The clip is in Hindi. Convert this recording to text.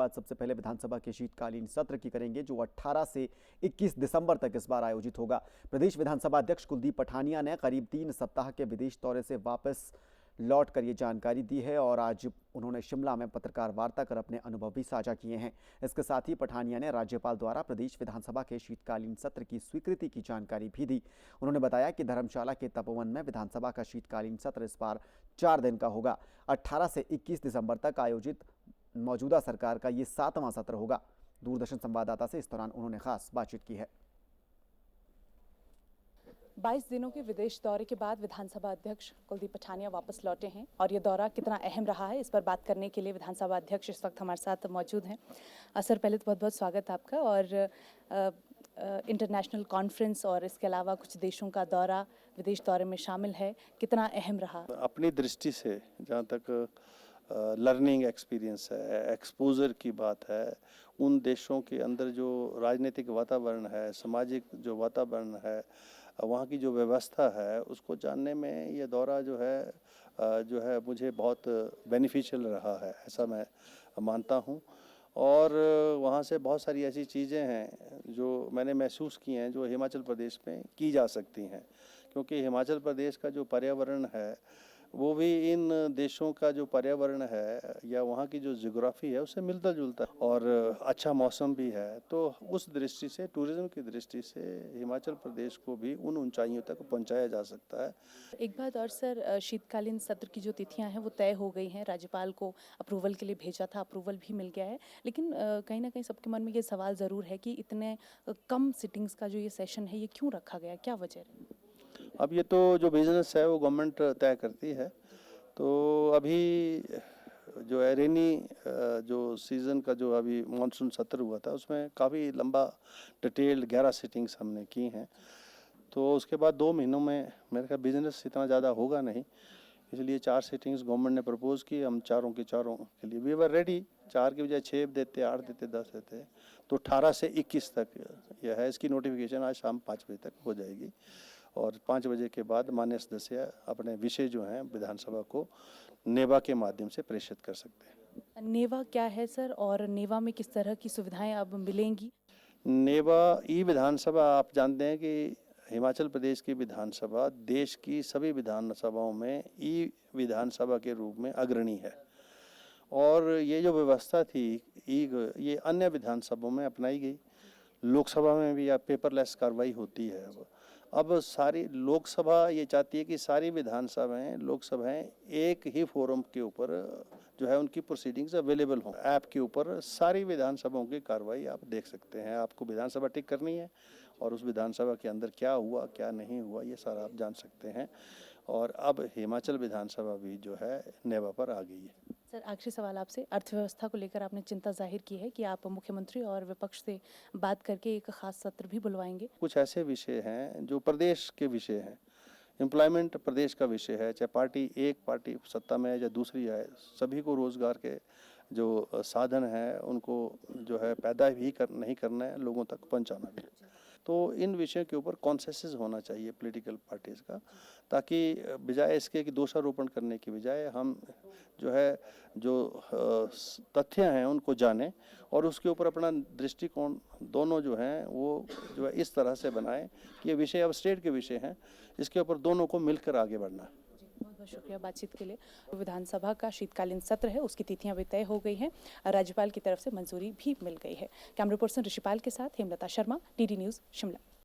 बाद सबसे पहले विधानसभा के शीतकालीन सत्र की करेंगे, जो 18 से 21 दिसंबर तक इस बार आयोजित होगा। प्रदेश विधानसभा अध्यक्ष कुलदीप पठानिया ने करीब 3 सप्ताह के विदेश दौरे से वापस लौटकर ये जानकारी दी है और आज उन्होंने शिमला में पत्रकार वार्ता कर अपने अनुभव भी साझा किए हैं। इसके साथ ही पठानिया ने राज्यपाल द्वारा प्रदेश विधानसभा के शीतकालीन सत्र की स्वीकृति की जानकारी भी दी। उन्होंने बताया कि धर्मशाला के तपोवन में विधानसभा का शीतकालीन सत्र इस बार 4 दिन का होगा। 18 से 21 दिसंबर तक आयोजित मौजूदा सरकार का ये 7वां सत्र होगा। दूरदर्शन संवाददाता से इस दौरान उन्होंने खास बातचीत की है। 22 दिनों के विदेश दौरे के बाद विधानसभा अध्यक्ष कुलदीप पठानिया वापस लौटे हैं और ये दौरा कितना अहम रहा है, इस पर बात करने के लिए विधानसभा अध्यक्ष इस वक्त हमारे साथ मौजूद हैं। सर, पहले तो बहुत बहुत स्वागत आपका। और इंटरनेशनल कॉन्फ्रेंस और इसके अलावा कुछ देशों का दौरा विदेश दौरे में शामिल है, कितना अहम रहा? अपनी दृष्टि से जहाँ तक लर्निंग एक्सपीरियंस है, एक्सपोजर की बात है, उन देशों के अंदर जो राजनीतिक वातावरण है, सामाजिक जो वातावरण है, वहाँ की जो व्यवस्था है, उसको जानने में ये दौरा जो है मुझे बहुत बेनिफिशियल रहा है, ऐसा मैं मानता हूँ। और वहाँ से बहुत सारी ऐसी चीज़ें हैं जो मैंने महसूस की हैं जो हिमाचल प्रदेश में की जा सकती हैं, क्योंकि हिमाचल प्रदेश का जो पर्यावरण है वो भी इन देशों का जो पर्यावरण है या वहाँ की जो ज्योग्राफी है उससे मिलता जुलता है और अच्छा मौसम भी है। तो उस दृष्टि से, टूरिज्म की दृष्टि से हिमाचल प्रदेश को भी उन ऊंचाइयों तक पहुंचाया जा सकता है। एक बात और सर, शीतकालीन सत्र की जो तिथियां हैं वो तय हो गई हैं, राज्यपाल को अप्रूवल के लिए भेजा था, अप्रूवल भी मिल गया है, लेकिन कहीं ना कहीं सबके मन में ये सवाल ज़रूर है कि इतने कम सिटिंग्स का जो ये सेशन है ये क्यों रखा गया, क्या वजह है? अब ये तो जो बिजनेस है वो गवर्नमेंट तय करती है। तो अभी जो है रेनी जो सीज़न का जो अभी मानसून सत्र हुआ था उसमें काफ़ी लंबा डिटेल्ड 11 सिटिंग्स हमने की हैं। तो उसके बाद 2 महीनों में मेरे ख्याल बिजनेस इतना ज़्यादा होगा नहीं, इसलिए 4 सिटिंग्स गवर्नमेंट ने प्रपोज की। हम चारों के लिए वी वर रेडी। 4 की बजाय 6 देते, 8 देते, 10 देते। तो 18 से 21 तक यह है। इसकी नोटिफिकेशन आज शाम 5 बजे तक हो जाएगी और 5 बजे के बाद माननीय सदस्य अपने विषय जो हैं विधानसभा को नेवा के माध्यम से प्रेषित कर सकते हैं। नेवा क्या है सर, और नेवा में किस तरह की सुविधाएं अब मिलेंगी? नेवा ई विधानसभा, आप जानते हैं कि हिमाचल प्रदेश की विधानसभा देश की सभी विधानसभाओं में ई विधानसभा के रूप में अग्रणी है और ये जो व्यवस्था थी ये अन्य विधानसभाओं में अपनाई गई। लोकसभा में भी अब पेपरलेस कार्रवाई होती है। अब सारी लोकसभा ये चाहती है कि सारी विधानसभाएं, लोकसभाएं एक ही फोरम के ऊपर जो है उनकी प्रोसीडिंग्स अवेलेबल हों। ऐप के ऊपर सारी विधानसभाओं की कार्रवाई आप देख सकते हैं। आपको विधानसभा टिक करनी है और उस विधानसभा के अंदर क्या हुआ क्या नहीं हुआ ये सारा आप जान सकते हैं। और अब हिमाचल विधानसभा भी जो है नेवा पर आ गई है। सर, आखिरी सवाल आपसे, अर्थव्यवस्था को लेकर आपने चिंता जाहिर की है कि आप मुख्यमंत्री और विपक्ष से बात करके एक खास सत्र भी बुलवाएंगे। कुछ ऐसे विषय हैं जो प्रदेश के विषय हैं। एम्प्लॉयमेंट प्रदेश का विषय है, चाहे एक पार्टी सत्ता में है या दूसरी है, सभी को रोजगार के जो साधन हैं उनको जो है पैदा भी नहीं करना है, लोगों तक पहुंचाना भी। तो इन विषयों के ऊपर कॉन्सेंसस होना चाहिए पॉलिटिकल पार्टीज़ का, ताकि बजाय इसके कि दोषारोपण करने की बजाय हम जो तथ्य हैं उनको जानें और उसके ऊपर अपना दृष्टिकोण दोनों जो हैं वो जो है इस तरह से बनाएं कि ये विषय अब स्टेट के विषय हैं, इसके ऊपर दोनों को मिलकर आगे बढ़ना है। बहुत बहुत शुक्रिया बातचीत के लिए। विधानसभा का शीतकालीन सत्र है, उसकी तिथियां भी तय हो गई हैं, राज्यपाल की तरफ से मंजूरी भी मिल गई है। कैमरा पर्सन ऋषिपाल के साथ हेमलता शर्मा, टीडी न्यूज़, शिमला।